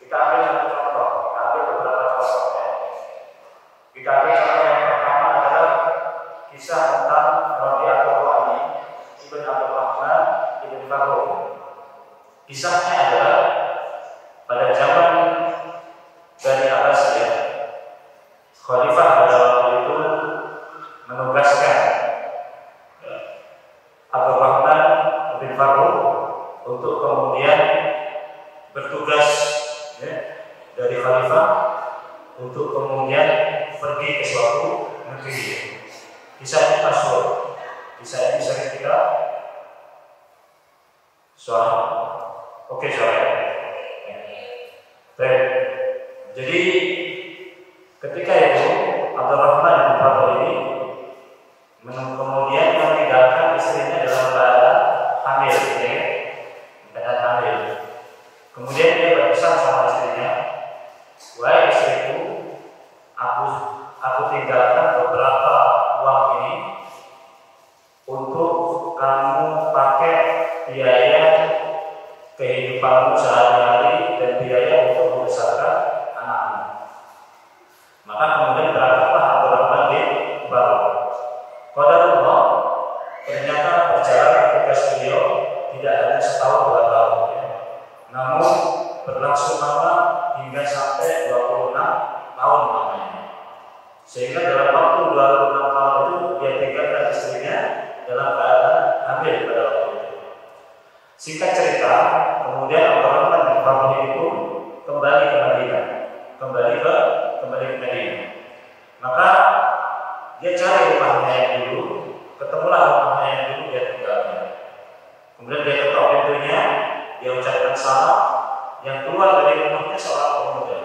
Kita ambil satu contoh, kita ambil beberapa contoh ya. Kita ambil contoh yang pertama adalah kisah tentang Rabi'atul Ra'yi Ibn Abdul Rahman Ibn Farrukh. Kisahnya adalah pada zaman dari Abbasiyah, Khalifah pada waktu itu menugaskan Abdul Rahman Ibn Farrukh untuk kemudian bertugas ya, dari Khalifah untuk kemudian pergi ke suatu negeri. Kisah ini masyhur. Kisah ini sering kita suara. Oke, suara. Baik. Jadi ketika itu Abdul Rahman Ibn Farrukh ini kemudian meninggalkan istrinya dalam keadaan hamil, ya, keadaan hamil. Kemudian dia berpesan sama istrinya, wahai istriku, aku tinggalkan beberapa uang ini untuk kamu pakai biaya kehidupanmu sehari-hari dan biaya untuk membesarkan anakmu. Maka kemudian berangkatlah Abdul Rahman bin Farrukh. Qadarullah, ternyata perjalanan tugas beliau tidak hanya setahun 2 tahun, ya. Namun berlangsung lama hingga sampai 26 tahun namanya. Sehingga dalam waktu 26 tahun itu dia tinggalkan istrinya dalam keadaan hamil pada waktu itu. Singkat cerita, kemudian Abdul Rahman bin Farrukh itu kembali ke Madinah, kembali ke Madinah. Maka dia cari rumahnya yang dulu, ketemulah rumahnya yang dulu dia tinggalnya. Kemudian dia ketok pintunya, dia ucapkan salam, yang keluar dari rumahnya seorang pemuda.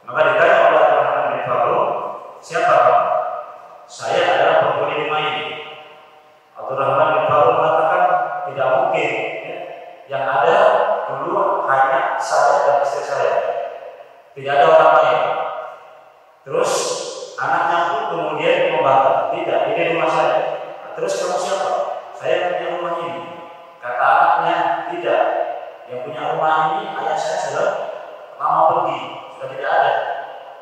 Maka ditanya oleh Abdul Rahman bin Farrukh, siapa kamu? Saya adalah penghuni rumah ini. Abdul Rahman bin Farrukh mengatakan tidak mungkin, ya. Yang ada dulu hanya saya dan istri saya, tidak ada orang lain. Terus anaknya pun kemudian membantah, tidak, ini rumah saya. Nah, terus kamu siapa? Saya punya rumah ini. Kata anaknya, tidak, yang punya rumah ini ayah saya sudah lama pergi, sudah tidak ada.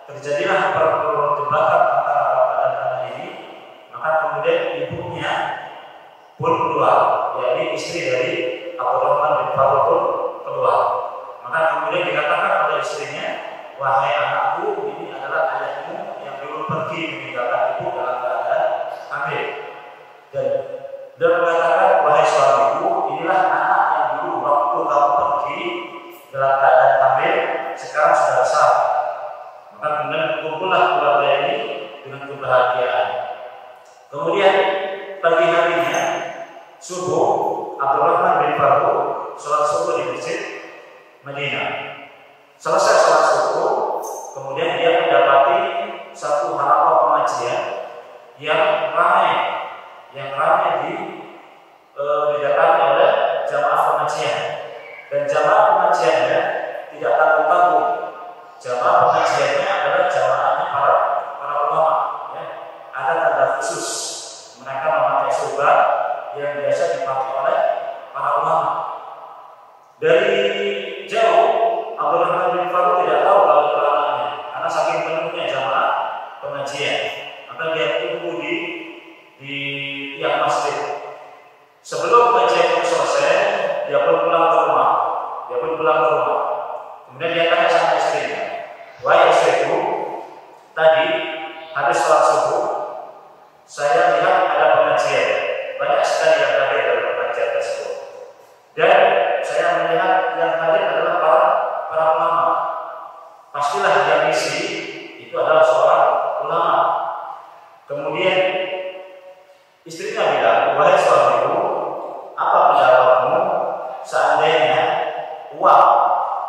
Terjadilah perdebatan antara bapak dan anak ini. Maka kemudian ibunya pun keluar, yakni istri dari Abdul Rahman bin Farrukh pun keluar. Maka kemudian dikatakan oleh istrinya, wahai anakku, ini adalah ayahmu yang dulu pergi meninggalkan ibu dalam keadaan hamil. Dan mengatakan, wahai suamiku, inilah anak yang dulu waktu kamu pergi dalam keadaan hamil, sekarang sudah besar. Maka kemudian kumpullah keluarga ini dengan kebahagiaan. Kemudian pagi harinya subuh, Abdul Rahman bin Farrukh sholat subuh di masjid Madinah. Selesai sholat subuh, kemudian dia mendapati satu halaqah pengajian yang ramai didatangi oleh jamaah pengajian, dan jamaah pengajiannya tidak tanggung-tanggung. Jamaah pengajiannya adalah jamaahnya para ulama, ya. Ada tanda khusus, mereka memakai surban yang biasa dipakai oleh para ulama. Dari jauh Abdul Rahman bin Farrukh tidak tahu kalau itu anaknya, karena saking penuhnya jamaah pengajian. Maka dia tunggu di tiang masjid. Sebelum pengajian itu selesai, dia pun pulang ke rumah. Kemudian dia tanya sama istrinya, wahai istriku, tadi habis sholat subuh, saya lihat ada pengajian, banyak sekali yang hadir dalam pengajian tersebut. Dan saya melihat yang hadir adalah para ulama. Pastilah yang isi itu adalah seorang ulama. Kemudian istrinya bilang, wahai suamiku, apa pendapatmu seandainya uang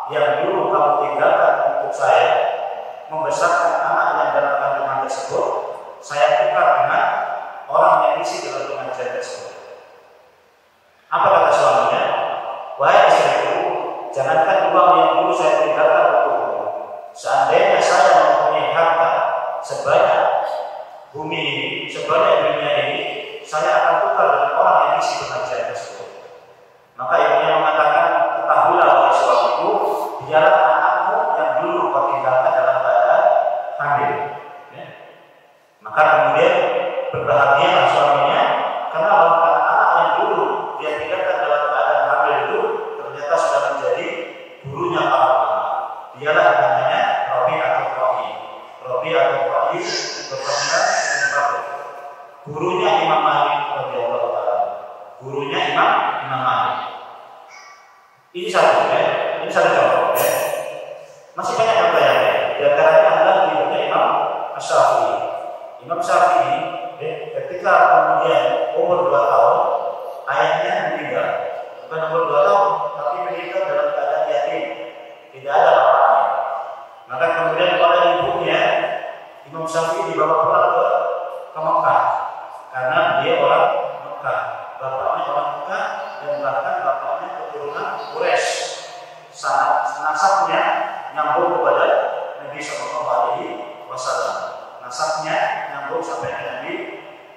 yang dulu kamu tinggalkan untuk saya membesarkan anak yang dalam kandungan tersebut, saya tukar dengan orang yang isi dalam pengajian tersebut. Apa kata suaminya? Wahai istriku, jangankan uang yang dulu saya tinggalkan untukmu, seandainya saya mempunyai harta sebanyak bumi ini, sebanyak dunia ini, saya akan tukar dengan orang yang isi pengajian tersebut. Maka ibunya mengatakan, ketahuilah wahai suamiku, dialah anakmu nasabnya nyambung kepada Nabi Shallallahu Alaihi Wasallam. Nasabnya nyambung sampai ke Nabi,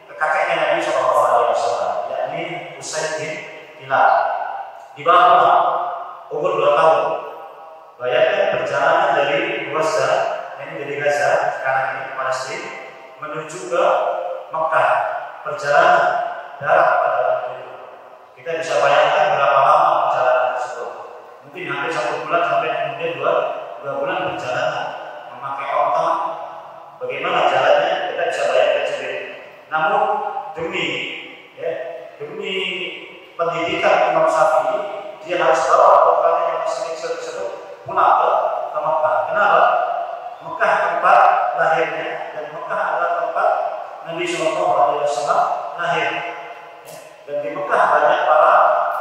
ke kakeknya Nabi Shallallahu Alaihi Wasallam, yakni Usaid bin Hilal. Di bawah umur 2 tahun. Bayangkan perjalanan dari Gaza, ini dari Gaza sekarang ini ke Palestina menuju ke Mekah, perjalanan darat pada waktu itu. Kita bisa bayangkan berapa lama perjalanan tersebut. Mungkin hampir 1 bulan sampai kemudian 2 bulan perjalanan memakai onta. Bagaimana jalannya kita bisa bayangkan sendiri. Namun demi pendidikan Imam Syafi'i, dia harus bawa bekalnya yang masih kecil tersebut pulang ke Mekah. Kenapa? Mekah tempat lahirnya dan Mekah adalah tempat Nabi Shallallahu Alaihi Wasallam lahir. Dan di Mekah banyak para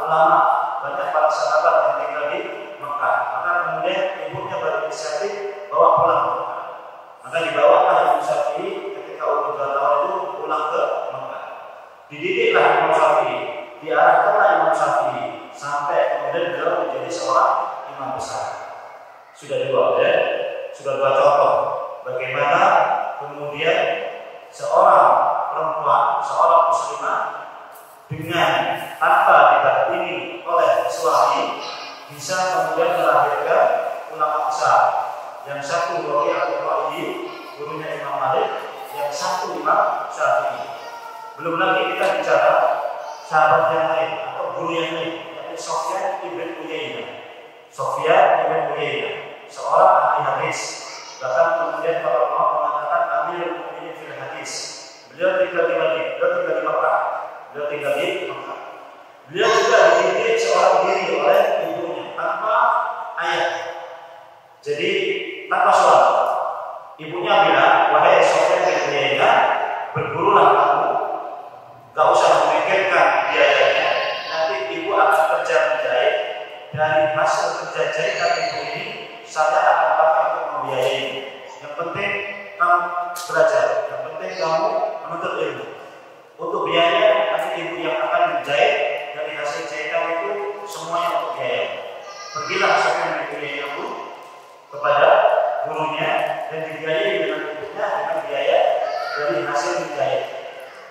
ulama, banyak para sahabat yang tinggal di Mekah. Maka kemudian ibunya berinisiatif bawa pulang ke Mekah. Maka dibawalah Imam Syafi'i ketika umur 2 tahun itu pulang ke Mekah. Dididiklah Imam Syafi'i, diarahkanlah Imam Syafi'i sampai kemudian beliau menjadi seorang imam besar. Sudah 2 contoh bagaimana kemudian seorang perempuan, seorang muslimah dengan tanpa didampingi oleh suami bisa kemudian melahirkan ulama besar. Yang satu Rabi'atul Ra'yi, gurunya Imam Malik, yang satu Imam Syafi'i. Belum lagi kita bicara sahabat yang lain atau guru yang lain, yakni Sufyan ibn Uyainah. Sufyan ibn Uyainah, seorang ahli hadis. Bahkan kemudian para ulama mengatakan Amirul Mukminin fil hadis. Beliau tinggal di Madinah, beliau tinggal di Mekah. Beliau juga dididik seorang diri oleh ibunya tanpa ayah. Jadi tanpa suami. Ibunya bilang, wahai Sufyan bin Uyainah, bergurulah kamu, gak usah memikirkan biayanya. Nanti ibu akan kerja menjahit. Dari hasil kerja jahitan ibu ini, saya akan pakai untuk membiayai. Yang penting kamu belajar, yang penting kamu menuntut ilmu. Untuk biaya nanti ibu yang akan menjahit, dari hasil jahitan itu semuanya untuk biaya. Pergilah Sufyan bin Uyainah kepada gurunya dan dibiayai dengan ibunya dengan biaya dari hasil menjahit.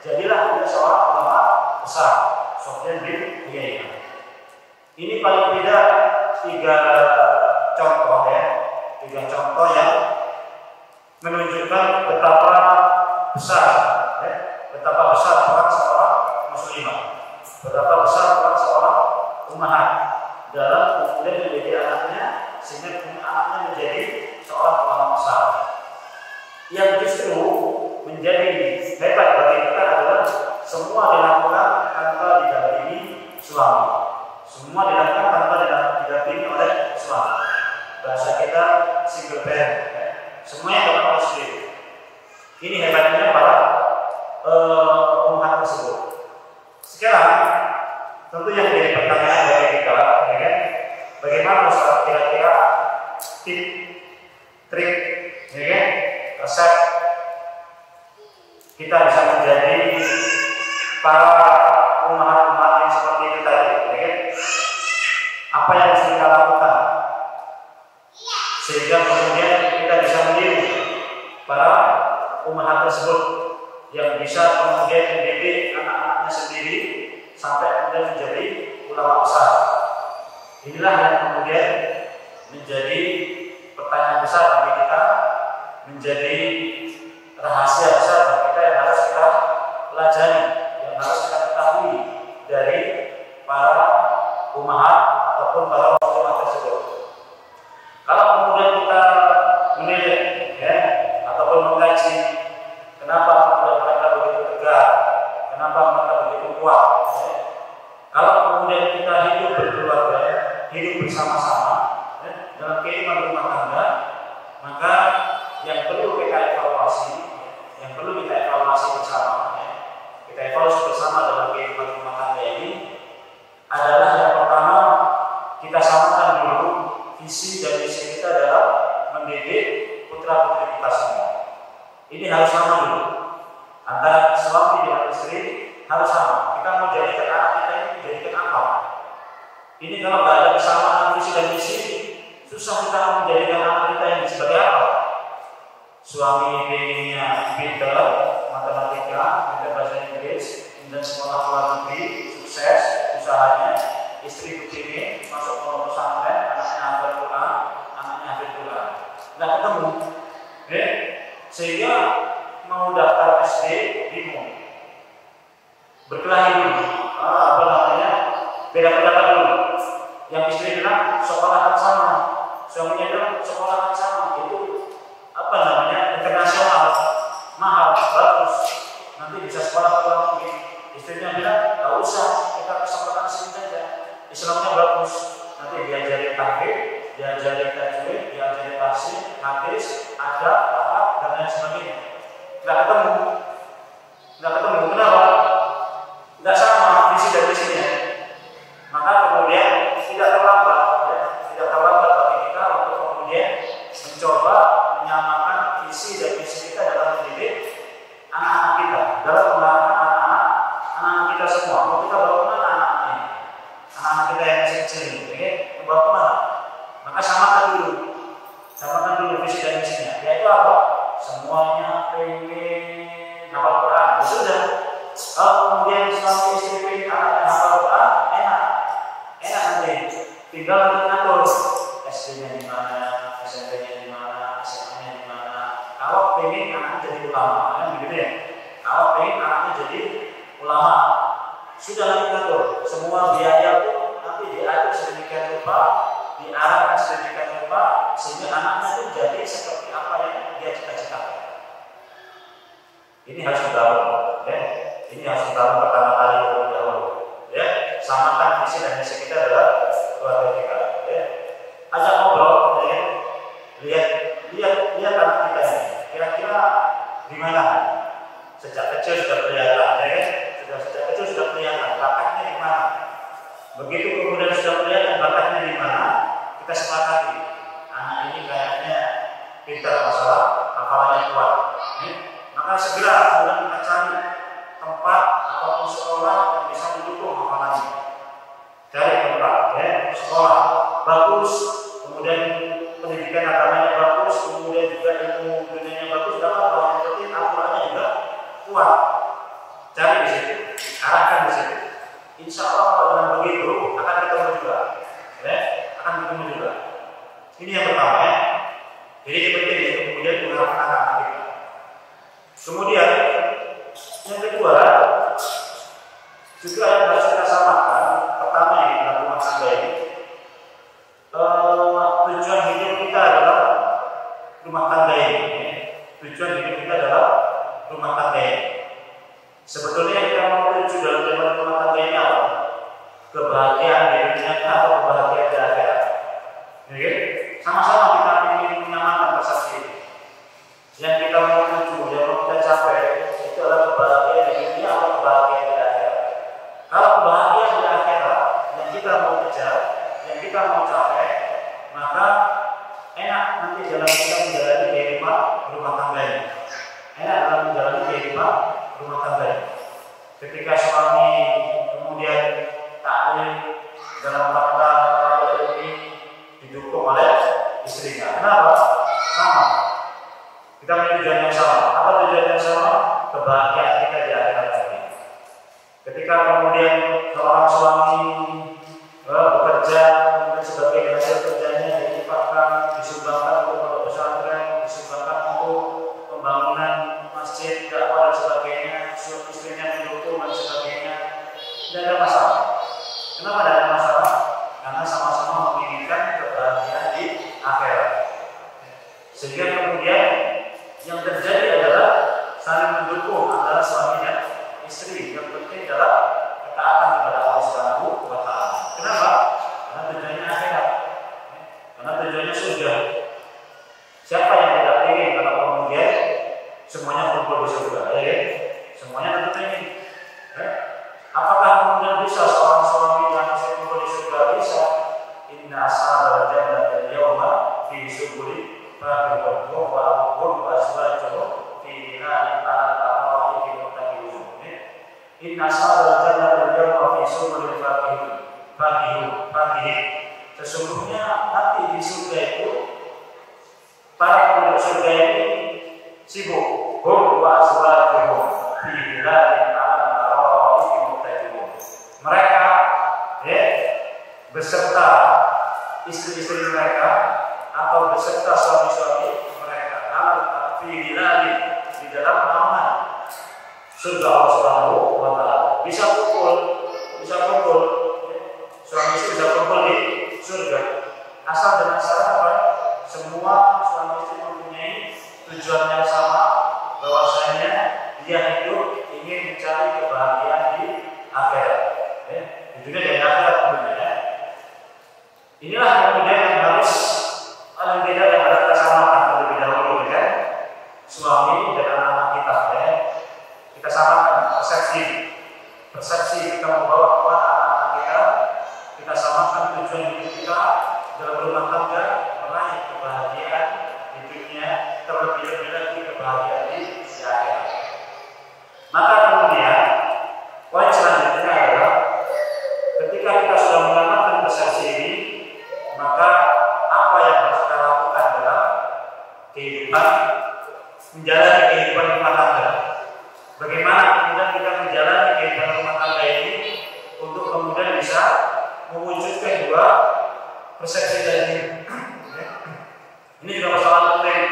Jadilah dia seorang ulama besar, Sufyan bin Uyainah. Ini paling tidak 3 contoh yang menunjukkan betapa besar peran seorang muslimah, betapa besar peran seorang ummahat dalam kemudian menjadi anaknya, sehingga anaknya menjadi seorang ulama besar. Yang justru menjadi hebat bagi kita adalah semua dilakukan tanpa didampingi suami. Semua dilakukan tanpa didampingi oleh suami. Bahasa kita single parent, semuanya dilakukan oleh sendiri. Ini hebatnya para ummahat tersebut. Sekarang tentu yang menjadi pertanyaan bagi kita, bagaimana kira-kira tip, trik, resep kita bisa menjadi para ummahat yang seperti itu tadi, apa yang harus kita lakukan sehingga kemudian kita bisa meniru para ummahat tersebut yang bisa kemudian mendidik anak-anaknya sendiri sampai kemudian menjadi ulama besar. Inilah yang kemudian menjadi pertanyaan besar bagi kita, menjadi rahasia besar bagi kita yang harus kita pelajari, yang harus kita ketahui dari para ummahat ataupun para muslimah tersebut. Kalau kemudian kita menilik ataupun mengkaji kenapa kemudian mereka begitu tegar, kenapa mereka begitu kuat. Kalau kemudian kita hidup berkeluarga, hidup bersama-sama dalam kehidupan rumah tangga, maka yang perlu kita evaluasi, bersama, kita evaluasi bersama dalam kehidupan rumah tangga ini adalah yang pertama, kita samakan dulu visi dan misi kita dalam mendidik putra-putri kita semua. Ini harus sama dulu. Antara suami dengan istri harus sama. Kita mau jadikan anak kita ini jadikan apa? Ini kalau nggak ada kesamaan visi dan misi, susah kita menjadikan anak kita yang sebagai apa? Suami pengennya pinter matematika, pinter bahasa Inggris, dan sekolah luar negeri, sukses usahanya. Istri begini masuk pondok pesantren, anaknya hafal Quran, anaknya hafal Quran. Nggak ketemu, sehingga mau daftar SD bingung, berkelahi dulu, beda pendapat dulu. Yang istri bilang sekolah kan sama, suaminya bilang sekolah kan sama. Itu internasional, mahal, bagus, nanti bisa sekolah ke luar negeri. Istrinya bilang nggak usah, kita kesempatan sini saja. Islamnya bagus, nanti diajari tahfidz, diajari tajwid, diajari tafsir, hadis, adab, akhlak, dan lain sebagainya. Nggak ketemu. Kenapa? Nggak sama visi dan misinya. Maka kemudian tidak terlambat bagi kita untuk kemudian mencoba menyamakan visi dan misi kita dalam mendidik anak-anak kita, dalam mengarahkan anak-anak kita semua. Mau kita bawa kemana anak-anak kita yang masih kecil ini, membawa kemana? Maka samakan dulu visi dan misinya. Yaitu apa? Semuanya pengen hafal Quran. Sudah. Kalau kemudian suami istri pengen anaknya hafal Quran, enak nanti. Tinggal nanti ngatur SD-nya di mana, SMP-nya di mana, SMA-nya di mana. Kalau pengen anaknya jadi ulama, kan begitu ya. Kalau pengen anaknya jadi ulama, sudah nanti ngatur. Semua biaya itu nanti diatur sedemikian rupa, diarahkan sedemikian rupa, sehingga anaknya itu jadi seperti apa yang dia cita-citakan. Ini harus dibangun, ya. Ini harus dibangun pertama kali terlebih dahulu, ya. Samakan visi dan misi kita adalah keluarga kita, ya. Ajak ngobrol, ya. Lihat anak kita ini, kira-kira di mana? Sejak kecil sudah kelihatan, ya. Sejak kecil sudah kelihatan bakatnya di mana. Begitu kemudian sudah kelihatan bakatnya di mana, kita sepakati. Anak ini kayaknya pintar masalah hafalannya kuat. Maka segera kemudian kita cari tempat ataupun sekolah yang bisa mendukung hafalannya. Cari tempat, ya, sekolah bagus, kemudian pendidikan agamanya bagus, kemudian juga ilmu dunianya bagus, dapat bahwa penting Al-Qurannya juga kuat. Cari di situ, arahkan di situ. Insya Allah kalau dengan begitu akan ketemu juga, ya, akan ketemu juga. Ini yang pertama, ya. Jadi ini penting untuk kemudian mengarahkan anak-anak kita. Kemudian yang kedua juga yang harus kita samakan. Pertama ini dalam rumah tangga ini, tujuan hidup kita adalah rumah tangga ini. Tujuan hidup kita adalah rumah tangga ini. Sebetulnya yang kita mau tuju dalam rumah tangga ini apa? Kebahagiaan di dunia atau kebahagiaan di akhirat? Oke? Sama-sama kita ingin menyamakan persepsi ini. Yang kita mau tuju, yang mau kita capai itu adalah kebahagiaan di dunia atau kebahagiaan di akhirat. Kalau kebahagiaan di akhirat yang kita mau kejar, yang kita mau capai, maka enak nanti dalam kita menjalani kehidupan rumah tangga ini. Enak dalam menjalani kehidupan rumah tangga ini. Ketika suami kemudian taklim dalam rangka ini didukung oleh istrinya. Kenapa? Sama. Kita punya tujuan yang sama. Apa tujuan yang sama? Kebahagiaan kita di akhirat ini. Ketika kemudian seorang suami bekerja, kemudian sebagai hasil kerjanya dilimpahkan, disumbangkan untuk pondok pesantren, disumbangkan untuk pembangunan masjid, dakwah dan sebagainya, istrinya mendukung dan sebagainya, tidak ada masalah. Kenapa tidak ada masalah? Karena sama-sama menginginkan kebahagiaan di akhirat. Sehingga kemudian yang terjadi adalah saling mendukung antara suami dan istri. Yang penting adalah ketaatan kepada Allah Subhanahu wa Ta'ala. Kenapa? Karena tujuannya akhirat. Karena tujuannya surga. Siapa yang tidak ingin kalau kemudian semuanya kumpul di surga? Ya, semuanya tentu ingin. Apakah kemudian bisa seorang suami dan istri kumpul di surga? Bisa. Inna ashabal jannati al-yawma fi subuli فَبِرُّهُ وَأَبُوهُ وَأَزْوَاجُهُ فِي بِنَاءٍ عَلَى الْأَرَائِكِ مُتَّكِئُونَ. إِنَّ أَصْحَابَ الْجَنَّةِ الْيَوْمَ فِي سُرُرٍ فَاكِهِينَ. Sesungguhnya nanti di surga itu para penduduk surga ini sibuk hum wa azwajuhum fi dhilalin 'ala al-ara'iki muttaqiun. Mereka beserta istri-istri mereka atau beserta suami-suami mereka fi dhilalin, di dalam naungan surga Allah Subhanahu wa taala. Bisa kumpul suami istri bisa kumpul di surga asal dengan syarat apa? Semua suami istri mempunyai tujuan yang sama, bahwasanya dia hidup ingin mencari kebahagiaan di akhirat, di dunia dan akhirat tentunya. Inilah kemudian yang harus paling tidak yang harus kita samakan terlebih dahulu, suami dan anak-anak kita, kita samakan persepsi kita membawa kepada anak-anak kita samakan tujuan hidup kita dalam rumah tangga, meraih kebahagiaan di dunia, terlebih lagi kebahagiaan di akhirat. Maka kemudian poin selanjutnya adalah ketika kita sudah mengamalkan persepsi ini, maka apa yang harus kita lakukan dalam kehidupan menjalani kehidupan rumah tangga? Bagaimana kemudian kita menjalani kehidupan rumah tangga ini untuk kemudian bisa mewujudkan dua persepsi tadi. Ini juga masalah penting.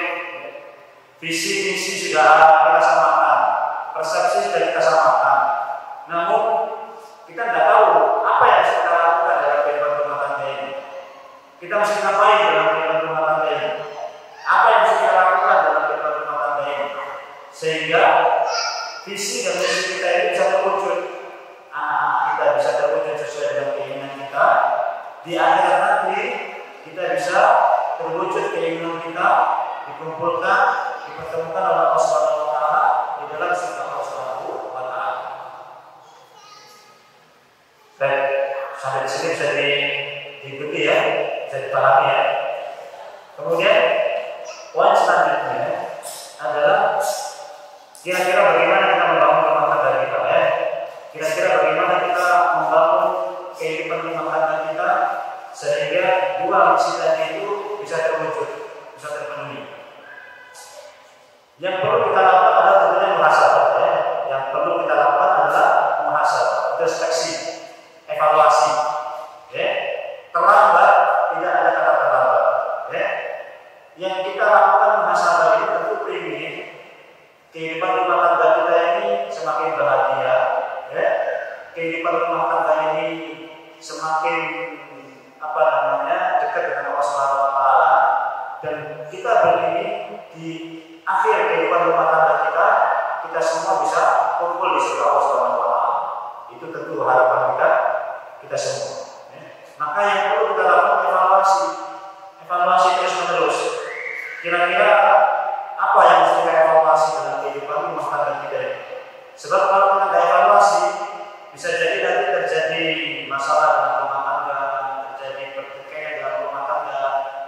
Visi misi sudah kita samakan, persepsi sudah kita samakan. Namun kita tidak tahu apa yang harus kita lakukan dalam kehidupan rumah tangga ini. Kita mesti ngapain dalam kehidupan rumah tangga ini? Apa yang harus kita lakukan dalam kehidupan rumah tangga ini? Sehingga visi dan misi kita ini bisa terwujud. Anak-anak kita bisa terwujud sesuai dengan keinginan kita. Di akhirat nanti kita bisa terwujud keinginan kita, dikumpulkan, dipertemukan oleh Allah Subhanahu wa taala di dalam surga Allah Subhanahu wa taala. Baik, sampai di sini bisa diikuti ya, bisa dipahami ya. Kemudian poin selanjutnya adalah kira-kira bagaimana kita membangun rumah tangga kita, Kira-kira bagaimana kita membangun kehidupan rumah tangga kita sehingga dua misi tadi itu bisa terwujud, bisa terpenuhi. Yang perlu kita lakukan adalah tentunya muhasabah, Yang perlu kita lakukan adalah muhasabah, introspeksi, evaluasi. Terlambat, tidak ada kata terlambat. Yang kita lakukan muhasabah ini tentu ingin kehidupan rumah tangga kita ini semakin bahagia, kehidupan rumah tangga ini semakin dekat dengan Allah Subhanahu wa taala, dan kita bermimpi di akhir kehidupan rumah tangga kita semua bisa kumpul di surga Allah Subhanahu wa taala. Itu tentu harapan kita semua. Maka yang perlu kita lakukan evaluasi terus-menerus. Kira-kira apa yang harus kita evaluasi dalam kehidupan rumah tangga kita ini? Sebab kalau kita nggak evaluasi, bisa jadi nanti terjadi masalah dalam rumah tangga, terjadi pertikaian dalam rumah tangga,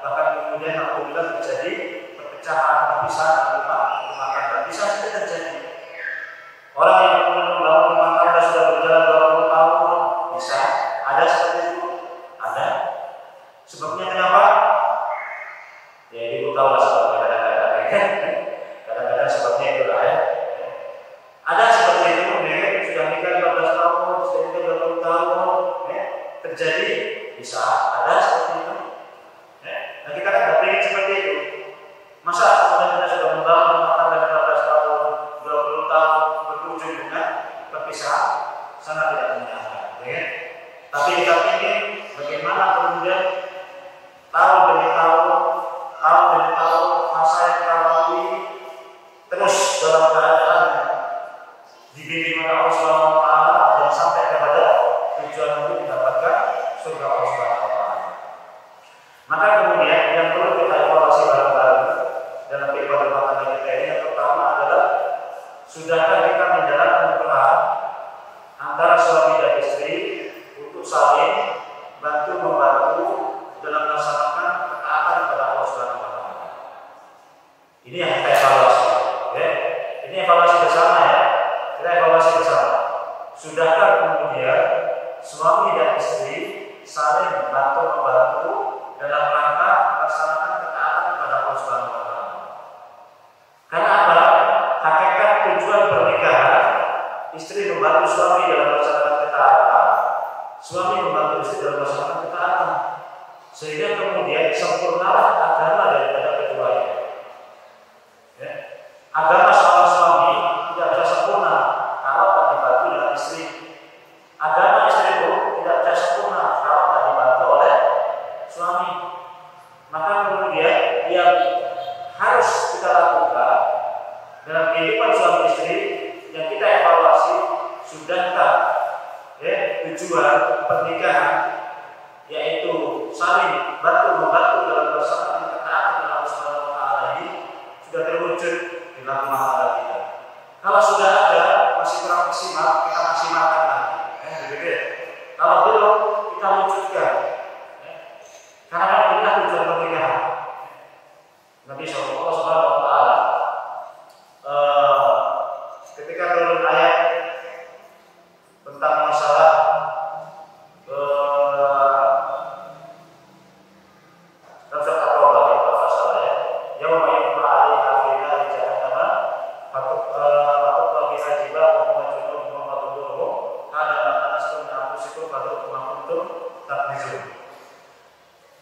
bahkan kemudian apabila terjadi perpecahan, perpisahan dalam rumah tangga, bisa saja terjadi. Orang yang kemudian membangun rumah tangga sudah berjalan 20 tahun, bisa ada seperti itu, ada. Sebabnya kenapa? Ya ibu tahu lah sebabnya kadang-kadang sebabnya itu lah Ada seperti itu, sudah nikah 15 tahun, sudah nikah 20 tahun, terjadi bisa ada seperti itu. Nah kita kan tidak ingin seperti itu. Masa kemudian kita sudah membangun rumah tangga 15 tahun, 20 tahun berujung dengan perpisahan, sangat tidak menyenangkan. Tapi kita ingin bagaimana kemudian tahun demi tahun masa yang kita lalui istri membantu suami dalam melaksanakan ketaatan, suami membantu istri dalam melaksanakan ketaatan, sehingga kemudian sempurnalah agama daripada keduanya. Ya. Agama seorang suami tidak bisa sempurna kalau tak dibantu dengan istri. Agama istri itu tidak bisa sempurna kalau tak dibantu oleh suami. Maka kemudian yang harus kita lakukan dalam kehidupan suami istri yang kita evaluasi, sudahkah tujuan pernikahan yaitu saling bantu-membantu dalam melaksanakan ketaatan Allah Subhanahu wa taala ini sudah terwujud di dalam masalah kita. Kalau sudah ada masih kurang maksimal, kita maksimalkan lagi. Kalau belum, kita wujudkan. Karena inilah tujuan pernikahan. Nabi Sallallahu Subhanahu wa taala ketika turun ayat tentang masalah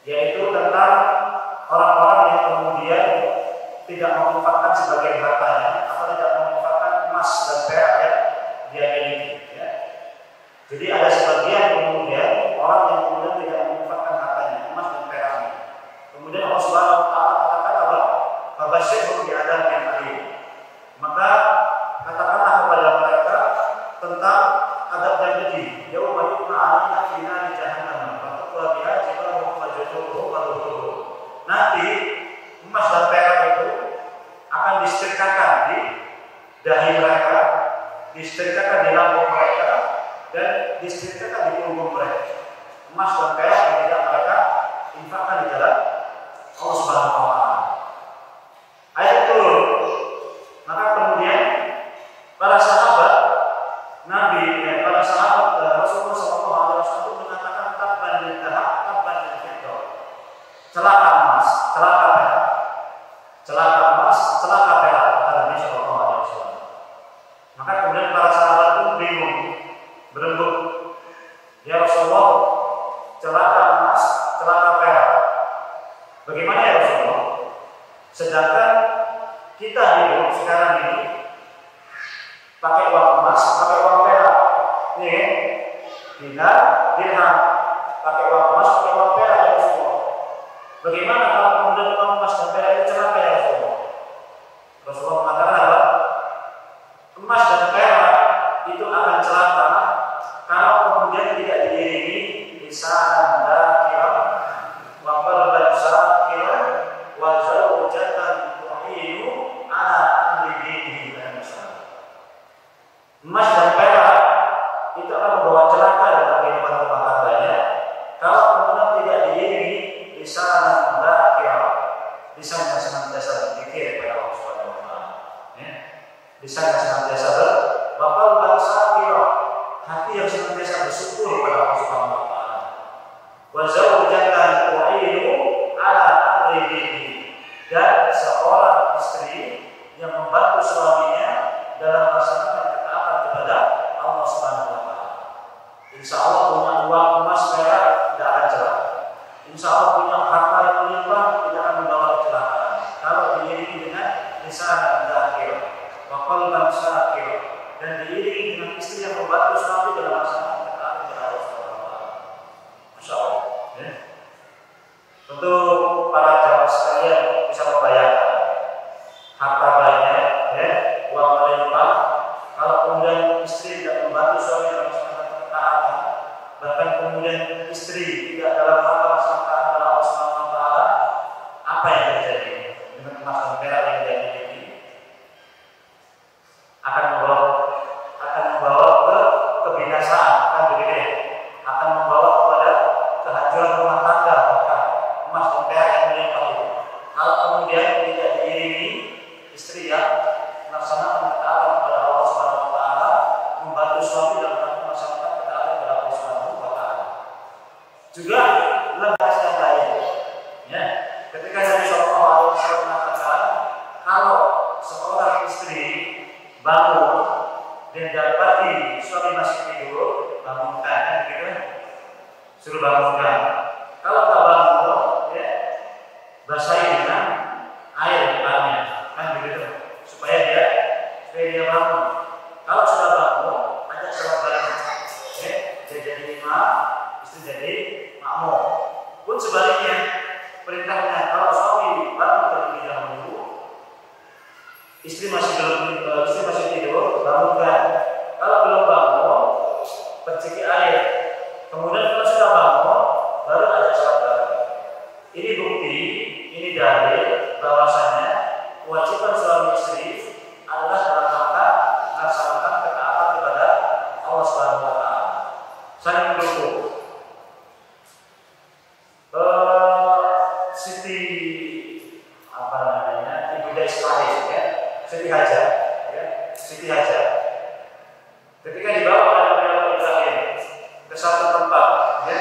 yaitu tentang orang-orang yang kemudian tidak menginfakkan sebagian hartanya atau tidak menginfakkan emas dan perak yang dia miliki. Ya. Jadi ada sebagian kemudian orang yang kemudian tidak menginfakkan hartanya, emas dan peraknya. Kemudian Allah Subhanahu wa taala katakan apa? Fabasyirhum bi'adzabin alim. Maka katakanlah kepada mereka tentang adab yang pedih. Yauma yuqma 'alaina fi nari jahannam wa tuqwa biha jibahuhum wa junubuhum wa dhuhuruhum. Nanti emas dan perak itu akan disetrikakan di dahi mereka, disetrikakan di lambung mereka, dan disetrikakan di punggung mereka. Emas dan perak yang tidak mereka infakkan di jalan Allah Subhanahu wa taala. Ayat turun, maka kemudian para sahabat Nabi dan para sahabat Rasulullah SAW mengatakan tabban lil dhahab, tabban lil fiddah. Celaka emas, celaka perak. Celaka emas, celaka perak, kata Nabi SAW. Maka kemudian para sahabat pun bingung, berembuk, ya Rasulullah, celaka emas, celaka perak. Bagaimana ya Rasulullah? Sedangkan kita hidup sekarang ini pakai uang emas, pakai uang perak, ini kan? Dinar, dirham, pakai uang emas, pakai uang perak ya Rasulullah. Bagaimana kalau kemudian uang emas dan perak itu celaka ya Rasulullah? Rasulullah mengatakan apa? Emas dan perak itu akan celaka kalau kemudian tidak diiringi lisanan dakiran, wa qalban sakiran, wa zawjatan tu'inu ala amri dinihi dan masalah. Emas dan perak itu akan membawa celaka dalam kehidupan rumah tangganya kalau kemudian tidak diiringi lisanan dakiran, lisan yang senantiasa berzikir kepada Allah Subhanahu wa taala. Lisan yang senantiasa bakal bangsa kira, hati yang senantiasa bersyukur kepada Allah Subhanahu wa taala. Wa zawjatan tu'inu ala amri dinihi, dan seorang istri yang membantu suaminya dalam melaksanakan ketaatan kepada Allah Subhanahu wa taala. Insya Allah punya uang emas perak tidak akan celaka. Insya Allah punya harta yang melimpah tidak akan membawa kecelakaan. Kalau diiringi dengan lisan dan dzakir, wa qalban syakir, dan diiringi dengan istri yang membantu suami dalam melaksanakan ketaatan kepada Allah Subhanahu wa taala. Masya Allah. Ya. Tentu para jamaah sekalian bisa membayangkan harta banyak, ya, uang melimpah. Kalau kemudian istri tidak membantu suami dalam melaksanakan ketaatan, bahkan kemudian istri tidak dalam rangka melaksanakan kepada Allah Subhanahu wa taala, apa yang terjadi dengan emas dan perak yang dia miliki? Akan membawa basahi dengan air depannya, kan begitu, supaya dia bangun. Kalau sudah bangun, ajak sholat bareng, dia jadi imam, istri jadi makmum. Pun sebaliknya, perintahnya kalau suami bangun terlebih dahulu, istri masih tidur, bangunkan. Kalau belum bangun, perciki air. Kemudian kalau sudah bangun, baru ajak sholat bareng. Ini bukti, ini dalil bahwasanya kewajiban suami istri adalah dalam rangka melaksanakan ketaatan kepada Allah Subhanahu wa taala. Saling mendukung. Siti Ibunda Ismail ya, Siti Hajar ya, Siti Hajar. Ketika dibawa oleh Nabi Ibrahim ke satu tempat ya,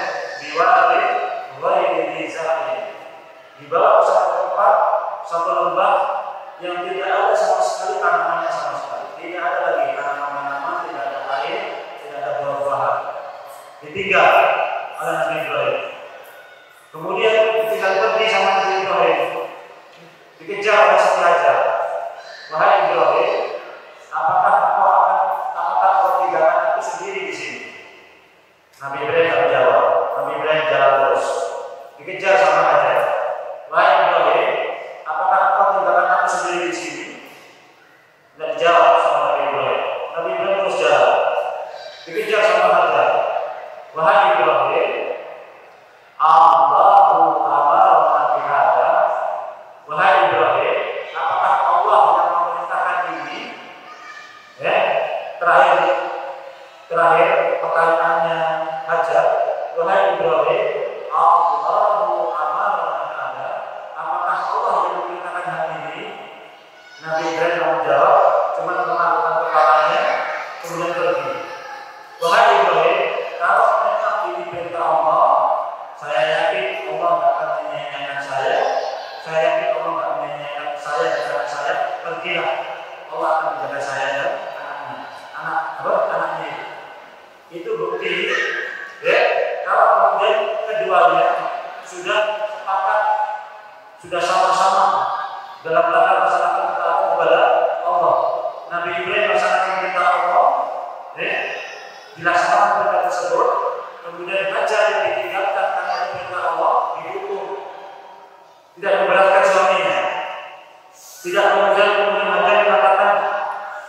dibawa ke satu tempat, satu lembah yang tidak ada sama sekali tanamannya sama sekali. Tidak ada lagi tanaman-tanaman, tidak ada air, tidak ada buah-buahan. Ditinggal oleh Nabi Ibrahim. Kemudian ditinggal pergi sama Nabi Ibrahim. Dikejar oleh Siti Hajar. Wahai Ibrahim, apakah kau tinggalkan aku sendiri di sini? Nabi Ibrahim tak menjawab. Nabi Ibrahim jalan terus. Dikejar sama Hajar. Wahai Ibrahim, apakah kau tinggalkan aku sendiri di sini? Tidak dijawab sama Nabi Ibrahim. Nabi Ibrahim terus jalan. Dikejar sama Hajar. Wahai Ibrahim, Allahu amarna bihadza. Wahai Ibrahim, apakah Allah yang memerintahkan ini? Terakhir pertanyaannya Hajar. Wahai Ibrahim, Allahu amarna bihadza. Apakah Allah yang memerintahkan hal ini? Nabi Ibrahim menjawab, cuma menganggukkan kepalanya, kemudian pergi. Wahai Ibrahim, kalau memang ini perintah Allah, saya yakin Allah tidak akan menyanyiakan saya. Saya yakin Allah tidak menyanyiakan saya dan anak saya. Pergilah, Allah akan menjaga saya dan anaknya. Itu bukti. Ya, kalau kemudian keduanya sudah sepakat, sudah sama-sama dalam rangka melaksanakan ketaatan kepada Allah. Nabi Ibrahim melaksanakan perintah Allah, dilaksanakan perintah tersebut. Kemudian Hajar yang ditinggalkan karena perintah Allah dihukum, tidak memberatkan suaminya. Tidak kemudian Hajar mengatakan,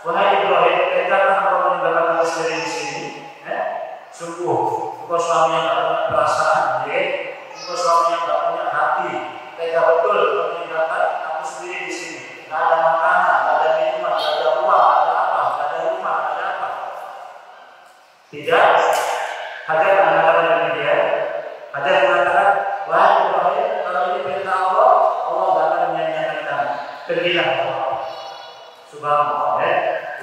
wahai Ibrahim, tegaklah engkau meninggalkan aku sendiri di sini. Sungguh, engkau suami yang tidak punya perasaan, engkau suami yang tidak punya hati. Tega betul meninggalkan aku sendiri di sini. Tidak ada makanan, tidak ada minuman, tidak ada uang, tidak ada apa, tidak ada rumah, tidak ada apa. Tidak. Hajar mengatakan demikian. Hajar mengatakan, wahai Ibrahim, kalau ini perintah Allah, Allah tidak akan menyanyiakan kamu. Pergilah. Subhanallah.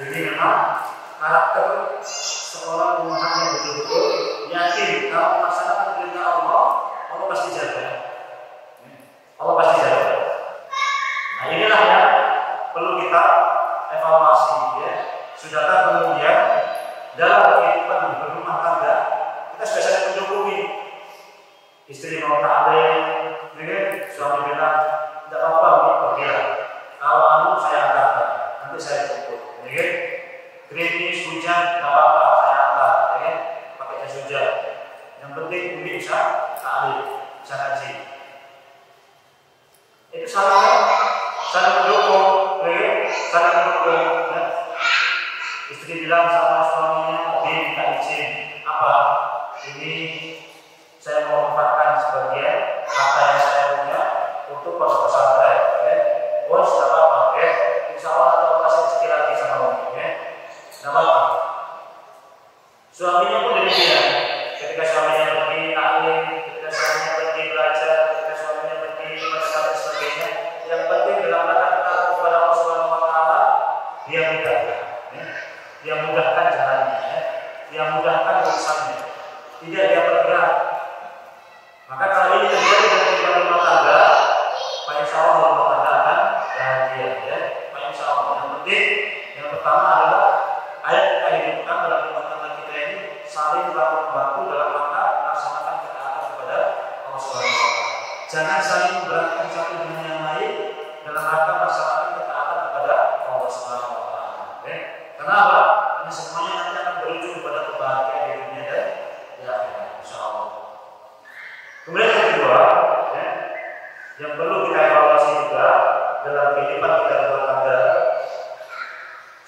Ini memang karakter seorang umat yang betul-betul yakin kalau melaksanakan perintah Allah, Allah pasti jaga. Allah pasti jaga. Nah, inilah yang perlu kita evaluasi ya. Sudahkah kemudian dalam kehidupan berumah tangga kita sudah saling mendukung. Istri mau ta'lim, suami bilang tidak apa-apa, pergilah. Kalau saya antarkan, nanti saya jemput. Gerimis hujan, tidak apa-apa, saya antar. Pakai jas hujan. Yang penting Umi bisa ta'lim, bisa ngaji. Itu saling mendukung, saling mendukung. Istri bilang sama suaminya, minta izin apa? Ini saya mau manfaatkan sebagian harta yang saya punya untuk pondok pesantren. Oh, tidak apa-apa, insya Allah kita kasih rezeki lagi sama Umi. Tidak apa-apa. Suaminya pun demikian. Ketika suaminya pergi taklim, ketika suaminya pergi belajar, ketika suaminya pergi masak dan sebagainya, yang penting dalam rangka ketaatan kepada Allah Subhanahu wa taala, dia mudahkan. Dia mudahkan jalannya, dia mudahkan urusannya. Tidak dia bergerak. Maka kalau ini terjadi dalam kehidupan rumah tangga, Pak insya Allah rumah tangga akan bahagia ya. Pak insya Allah. Yang penting, yang pertama adalah ayat kita hidupkan dalam rumah tangga kita ini saling membantu dalam rangka melaksanakan ketaatan kepada Allah Subhanahu wa taala. Jangan saling memberatkan satu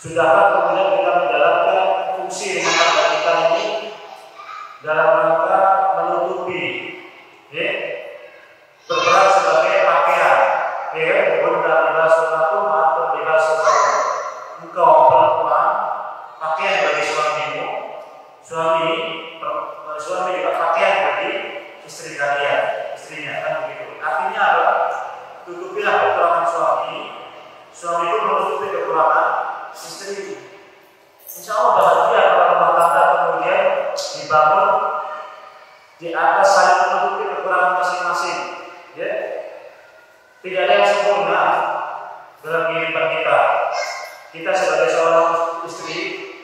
Sudahkah kemudian kita menjalankan fungsi rumah tangga kita ini dalam rangka menutupi, ya, berperan sebagai pakaian, ya, bunda libasul atau libasul kaum. Engkau perempuan pakaian bagi suamimu, suami juga pakaian bagi istri kalian, istrinya, kan begitu. Artinya apa? Tutupilah kekurangan suami itu menutupi kekurangan istri. Insya Allah bahagia kalau rumah tangga kemudian dibangun di atas saling menutupi kekurangan masing-masing. Ya, tidak ada yang sempurna dalam kehidupan kita. Kita sebagai seorang istri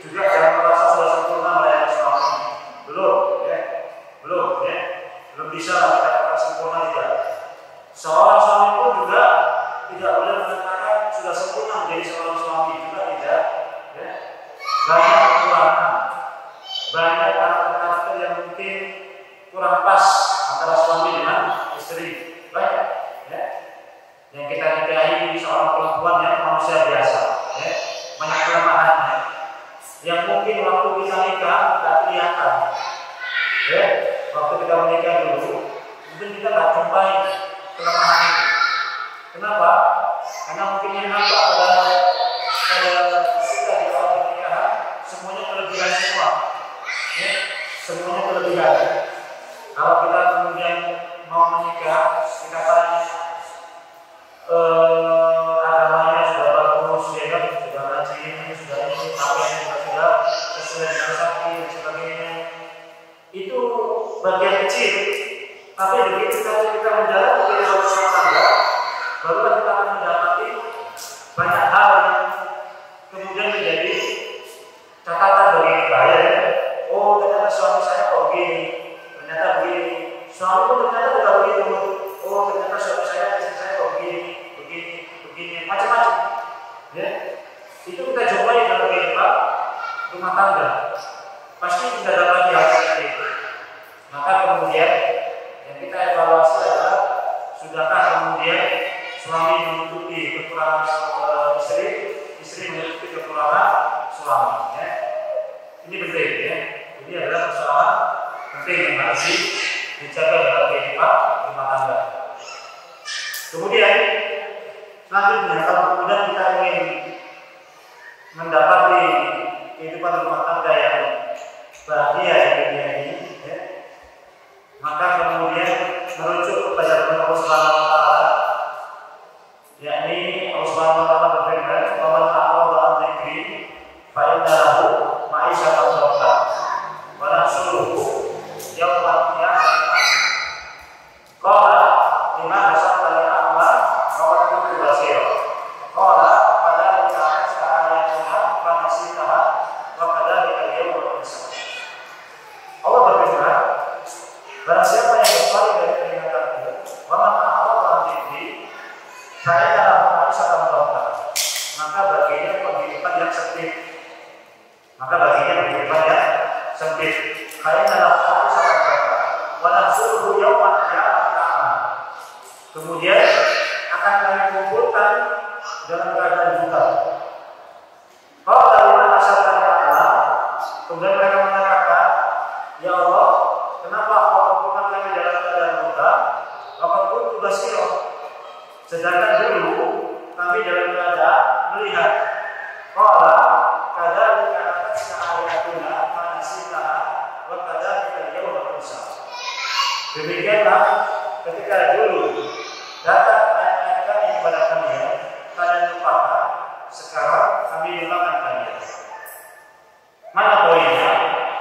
juga jangan merasa sudah sempurna melayani suami. Belum, ya, belum bisa kita katakan sempurna tidak. Seorang suami pun juga tidak boleh mengatakan sudah sempurna menjadi seorang suami, juga tidak. Ya. Banyak kekurangan, banyak karakter yang mungkin kurang pas antara suami dengan istri. Banyak, ya. Yang kita nikahi seorang perempuan yang manusia biasa, ya. Banyak kelemahannya yang mungkin waktu kita nikah tidak kelihatan. Ya, waktu kita menikah dulu, mungkin kita tidak jumpai kelemahan itu. Kenapa? Karena mungkin yang nampak pada kita di awal pernikahan semuanya kelebihan semua, ya, semuanya kelebihan. Kalau kita kemudian mau menikah, kita tanya agamanya sudah bagus, ya kan, sudah rajin, sudah ini, pakaiannya juga sudah sesuai dengan sakti dan sebagainya. Itu bagian kecil, tapi begitu kita menjalani kehidupan rumah tangga, barulah kita akan mendapati banyak hal yang kemudian menjadi catatan bagi kita, ya. Oh, ternyata suami saya kok begini, ternyata begini. Suami pun ternyata tidak begitu. Oh, ternyata suami saya, istri saya kok begini, macam-macam. Ya, itu kita jumpai dalam kehidupan rumah tangga. Pasti tidak ada lagi hal seperti itu. Maka kemudian yang kita evaluasi adalah sudahkah kemudian suami menutupi kekurangan istri menutupi kekurangan suami, ya. Ini penting, ya. Ini adalah persoalan penting yang harus dijaga dalam kehidupan rumah tangga. Kemudian selanjutnya, kalau kemudian kita ingin mendapati kehidupan rumah tangga yang bahagia di dunia ini, ya, maka kemudian merujuk kepada Allah Subhanahu wa taala, yakni Allah Subhanahu wa taala berfirman, "Wa man a'rada 'an dzikri fa inna lahu ma'isyatan dhanka wa nahsyuruhu yawmal qiyamati qala lima hasabta li a'ma wa qad kuntu basira qala fadzalika ayatuna fa nasitaha wa kadzalika al-yawma tunsa." Allah berfirman, barang siapa yang berpaling dari peringatanku, wa man a'rada 'an dzikri fa inna lahu ma'isyatan dhanka, maka baginya kehidupan yang sempit. Kayaknya lahu ma'isyatan dhanka wa nahsyuruhu yawmal qiyamati a'ma. Kemudian akan kami kumpulkan dalam keadaan buta. Qala lima hasabta li a'ma, kemudian mereka mengatakan, ya Allah, kenapa kau kumpulkan kami dalam keadaan buta? Waqad kuntu basira, sedangkan dulu kami dalam keadaan melihat. Qala kadzalika atatka ayatuna fa nasitaha wa kadzalika al-yawma tunsa. Demikianlah ketika dulu datang ayat-ayat kami kepada kalian lupakan, sekarang kami lupakan kalian. Mana poinnya?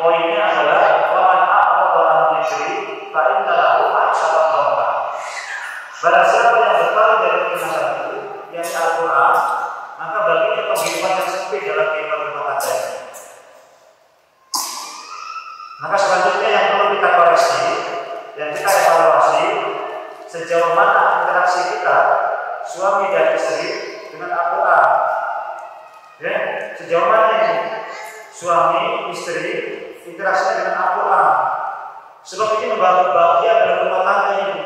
Poinnya adalah wa man a'rada 'an dzikri fa inna lahu ma'isyatan dhanka. Barang siapa yang berpaling dari peringatanku, yakni Al-Quran, maka baginya kehidupan yang sempit dalam kehidupan rumah tangga. Maka selanjutnya yang perlu kita koreksi, yang kita evaluasi, sejauh mana interaksi kita suami dan istri dengan Al-Quran. Ya, sejauh mana ini suami istri interaksinya dengan Al-Quran. Sebab ini membantu bahagia dalam rumah tangga ini.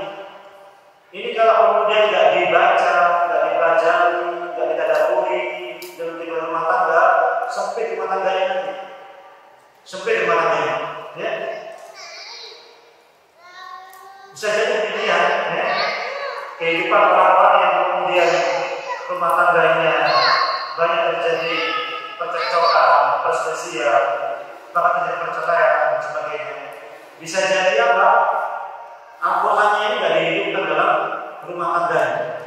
Ini kalau kemudian tidak dibaca, tidak dipelajari, tidak ditadaburi dalam kehidupan rumah tangga, tangganya banyak terjadi percekcokan, perselisihan, bahkan terjadi perceraian dan sebagainya. Bisa jadi apa? Al-Qur'annya ini nggak dihidupkan dalam rumah tangganya.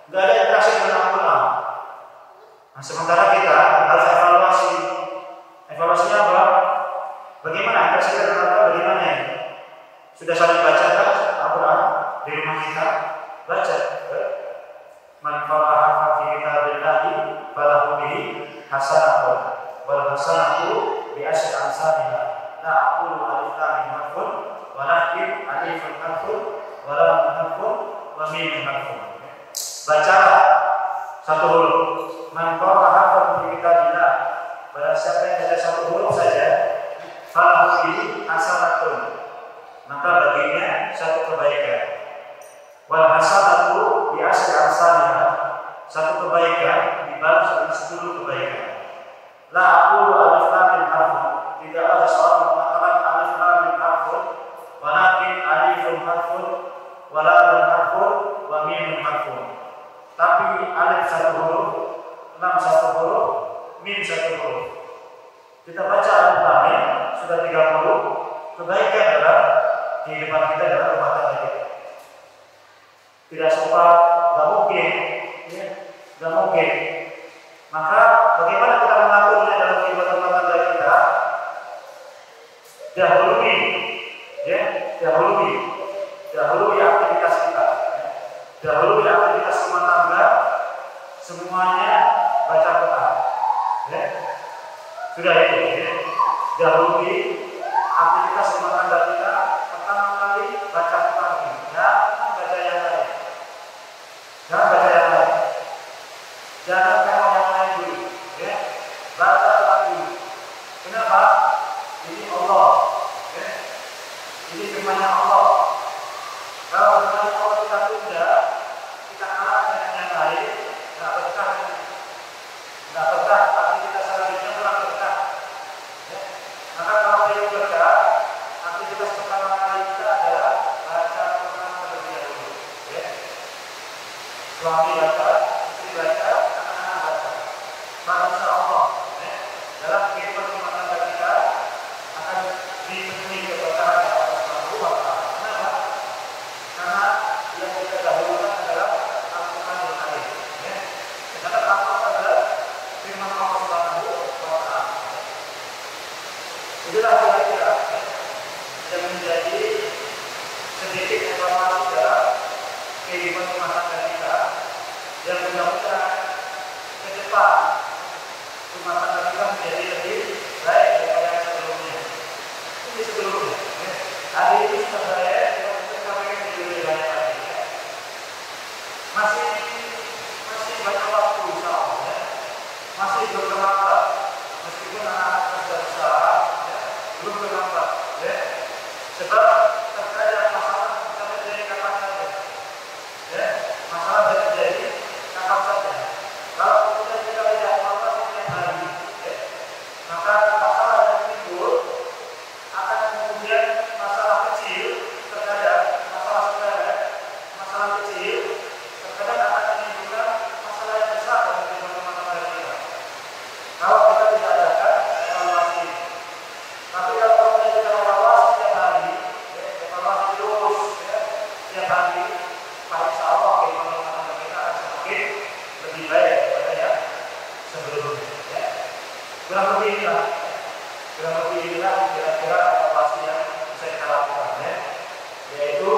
Nggak ada interaksi dengan Al-Qur'an. Nah, sementara kita harus evaluasi. Evaluasinya apa? Bagaimana interaksi dengan Al-Qur'an? Bagaimana ini? Sudah saling baca kan Al-Qur'an di rumah kita? Baca. Man qara'a fi kitabillahi falahu bihi hasanatun wal hasanatu bi asyri amsalha. La aqulu alif lam mim harfun walakin alifun harfun wa lam harfun wa mim harfun. Bacalah satu huruf. Man qara'a fi kitabillah, barang siapa yang baca satu huruf saja, falahu bihi hasanatun, maka baginya satu kebaikan. Wal hasanatu bi asyri amsalha, satu kebaikan dibalas dengan 10 kebaikan. La aqulu alif lam mim harfun, tidaklah seseorang mengatakan alif lam mim harfun, walakin alifun harfun, wa lam harfun, wa mim harfun. Tapi alif satu huruf, lam satu huruf, mim satu huruf. Kita baca alif lam mim sudah 30 kebaikan dalam kehidupan kita dalam rumah tangga kita. Tidak sempat, nggak mungkin, ya, nggak mungkin. Maka bagaimana kita melakukannya dalam kehidupan rumah tangga kita? Dahului, ya, dahului aktivitas kita, ya. Dahului aktivitas rumah tangga, semuanya baca Quran, ya. Sudah itu, ya. Dahului aktivitas rumah tangga kita, pertama kali baca Quran, ya. Jangan baca yang lain. Jangan baca yang lain dulu, ya. Baca Quran dulu. Kenapa? Ini Allah, ya. Ini firman-Nya Allah. Kalau firman Allah kita tunda, kita kalah dengan yang lain, nggak berkah, tapi kita selanjutnya kurang berkah. Ya. Maka kalau ingin berkah, aktivitas pertama kali kita adalah baca Quran terlebih dahulu, ya. Suami baca, istri baca, anak-anak baca. Maka insya Allah, ya, dalam kehidupan rumah tangga kita akan dipenuhi keberkahan yang Allah Subhanahu wa Ta'ala. Kenapa? Karena yang kita dahulukan adalah Al-Qur'anul Karim, ya. Sedangkan Al-Qur'an adalah firman Allah Subhanahu wa Ta'ala. Itulah kira-kira yang menjadi sedikit evaluasi dalam kehidupan rumah tangga kita, yang mudah-mudahan ke depan rumah tangga kita menjadi lebih baik daripada yang sebelumnya. Ini sebelumnya, ya. Hari ini sudah baik, kita pengen menjadi lebih baik lagi, ya. Masih banyak waktu, insya Allah, ya. Masih belum terlambat, meskipun anak-anak sudah besar, ya, belum terlambat, ya. Sebab terkadang masalah bisa terjadi kapan saja, ya. Masalah bisa terjadi kapan saja. Kalau kemudian kita tidak melakukan setiap hari, ya, maka masalah yang timbul akan kemudian masalah kecil, terkadang masalah sepele, masalah kecil, terkadang akan menimbulkan masalah yang besar dalam kehidupan rumah tangga kita. Kalau kita tidak adakan evaluasi, tapi kalau kita evaluasi setiap hari, ya, evaluasi terus, ya, setiap hari, maka insya Allah kehidupan rumah tangga kita akan semakin lebih baik daripada yang sebelumnya, ya. Kurang lebih inilah kira-kira evaluasi yang bisa kita lakukan, ya, yaitu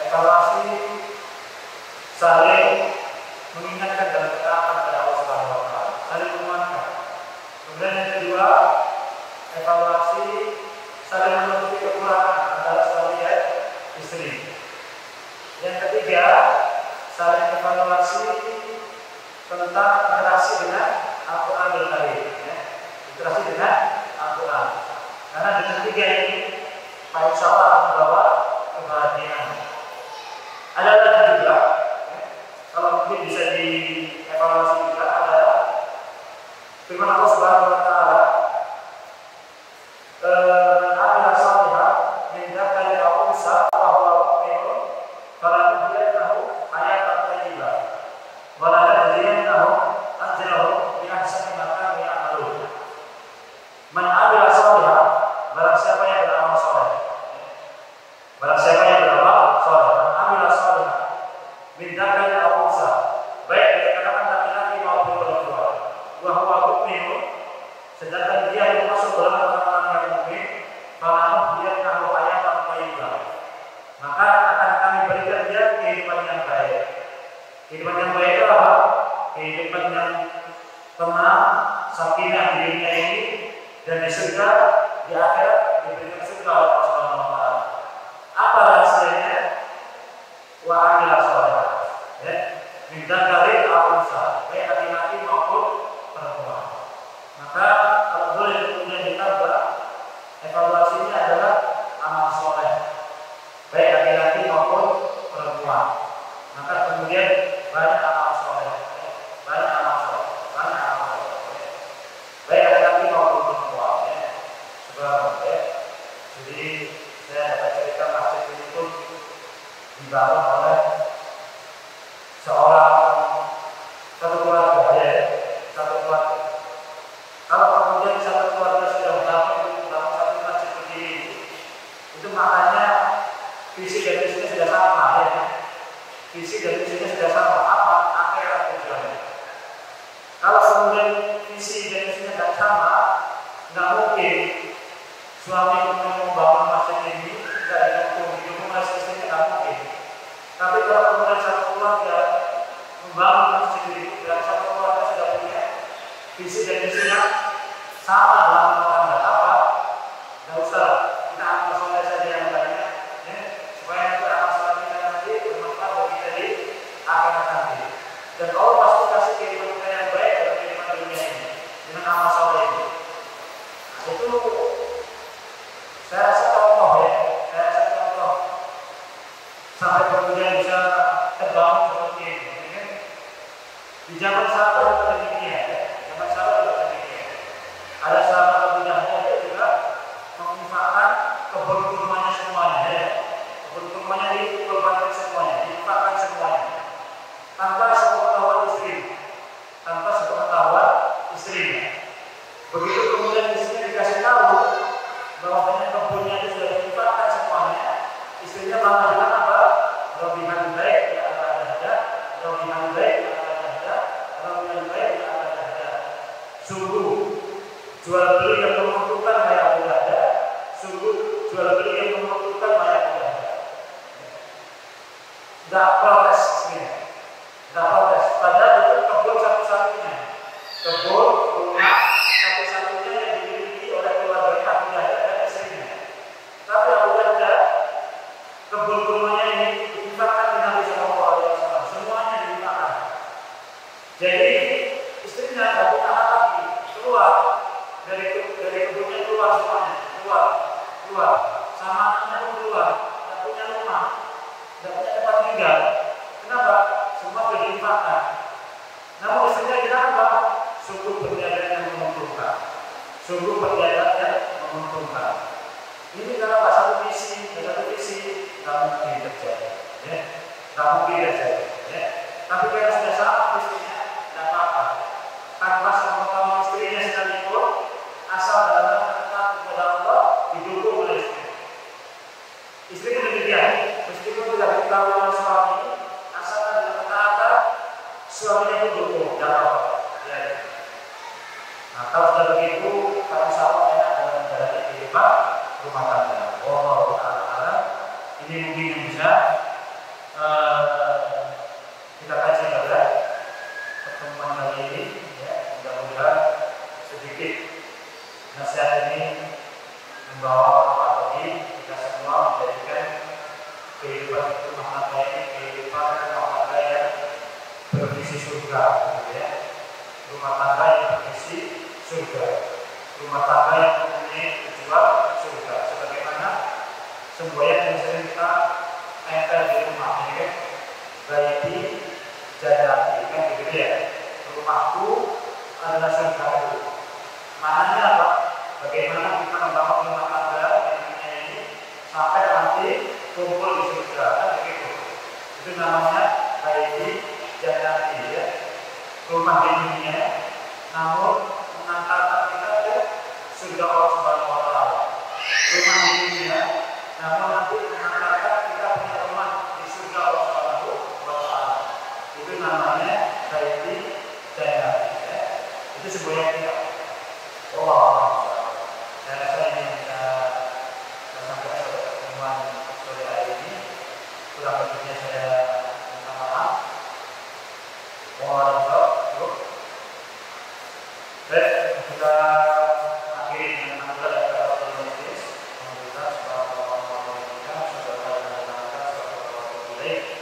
evaluasi saling mengingatkan dalam ketaatan kepada Allah Subhanahu wa Ta'ala, saling menguatkan. Kemudian yang kedua, evaluasi saling menutupi kekurangan antara suami dan istri. Yang ketiga, saling evaluasi tentang interaksi dengan Al-Qur'anul Karim, ya. Interaksi dengan Al-Quran. Karena dengan tiga ini, Pak insya Allah akan membawa kebahagiaan. Ada lagi juga, ya, kalau mungkin bisa dievaluasi juga, adalah firman Allah Subhanahu wa Ta'ala, "Amila salihah min dzakarin aw unsa wa huwa mu'minun falanuhyiyannahu hayatan thayyibah wa Kehidupan yang baik itu apa? Kehidupan yang tenang, sakinah di dunia ini dan di surga, di akhirat diberikan surga oleh Allah Subhanahu wa taala. Apa rahasianya? Wa amila sholihah. Ya, minta kali al-unsa, baik laki-laki maupun perempuan. Maka kalau boleh kemudian ditambah, evaluasinya adalah amal soleh, baik laki-laki maupun perempuan. Maka kemudian banyak amal soleh, banyak amal soleh, banyak amal soleh, baik laki-laki maupun perempuan. Sebab jadi saya dapat cerita masjid ini pun dibangun oleh seorang satu keluarga, satu keluarga. Kalau kemudian satu keluarga sudah membangun satu masjid begini, itu maknanya visi dan misinya sudah sama, ya. Visi dan misinya sudah sama. Apa? Akhirat tujuannya. Kalau kemudian visi dan misinya tidak sama, nggak mungkin suami kemudian membangun masjid ini tidak didukung oleh istrinya, nggak mungkin. Tapi kalau kemudian satu keluarga membangun masjid ini dan satu keluarga sudah punya visi dan misinya sama dalam rumah tangga, apa? Nggak usah kita amal soleh saja yang banyak, ya, supaya kita amal soleh kita nanti bermanfaat bagi kita di akhirat nanti. Dan Allah pasti kasih kehidupan kita yang baik dalam kehidupan dunia ini dengan amal soleh ini. Nah, itu saya rasa contoh, ya, saya rasa contoh sampai kemudian bisa terbangun seperti ini. Ya. Di zaman sahabat juga demikian, ya. Zaman sahabat juga demikian. Ada sahabat Abu Jahal juga menginfakkan kebun-kurmanya semuanya, ya. Kebun-kurmanya dikorbankan semuanya, diinfakkan semuanya, tanpa sepengetahuan istri, tanpa sepengetahuan istrinya. Begitu kemudian istrinya dikasih tahu bahwa kebunnya itu sudah diinfakkan semuanya, istrinya malah bilang apa? Robihan baik ya ada, robihan baik ya ada, robihan baik ya ada. Sungguh jual beli yang menguntungkan kayak Abu Darda, sungguh jual beli yang menguntungkan kayak Abu Darda. Tidak protes istrinya, tidak protes. Padahal itu kebun satu-satunya, kebun rumah satu-satunya yang dimiliki oleh keluarga Abu Darda dan istrinya. Tapi Abu Darda kebun rumahnya ini diinfakkan di Nabi Sallallahu Alaihi Wasallam, semuanya diinfakkan. Jadi istrinya tidak punya hak lagi, keluar dari kebunnya, keluar semuanya, keluar, sama anaknya pun keluar, tidak punya rumah, tidak punya tempat tinggal. Kenapa? Semua sudah diinfakkan. Namun istrinya bilang apa? Sungguh perniagaan yang menguntungkan, sungguh perniagaan yang menguntungkan. Ini kalau nggak satu visi, nggak mungkin terjadi, ya. Nggak mungkin terjadi, ya. Tapi kalau sudah sama istrinya, tidak apa-apa. Tanpa sepengetahuan istrinya sekalipun, asal dalam taat kepada Allah didukung oleh istri. Istri itu demikian, meskipun tidak diketahui oleh suami, asal dalam taat suaminya itu dukung, tidak apa-apa. Ya. Nah, kalau sudah begitu, kalau sama enak dalam menjalani kehidupan rumah tangga. Allah Ta'ala, ini mungkin yang bisa kita kaji pada pertemuan kali ini, ya. Mudah-mudahan sedikit nasihat ini membawa manfaat bagi kita semua, menjadikan kehidupan rumah tangga ini kehidupan rumah tangga yang bervisi surga, gitu ya. Rumah tangga yang bervisi surga, rumah tangga yang mempunyai tujuan surga, sebagaimana semboyan yang sering kita tempel di rumah, ini kan, baiti jannati, kan gitu ya. Rumahku adalah surgaku. Maknanya apa? Bagaimana kita membangun rumah tangga ini sampai nanti kumpul di surga, kan begitu. Itu namanya baiti jannati, ya. Rumah di dunia, namun mengantarkan kita ke surga Allah Subhanahu wa taala. Rumah di dunia, namun nanti mengantarkan kita punya rumah di surga Allah Subhanahu wa taala. Itu namanya baiti jannati, ya. Itu sebuah kita. Allah, saya rasa ini bisa sampai pada pertemuan sore hari ini. Kurang lebihnya saya minta maaf. Oke.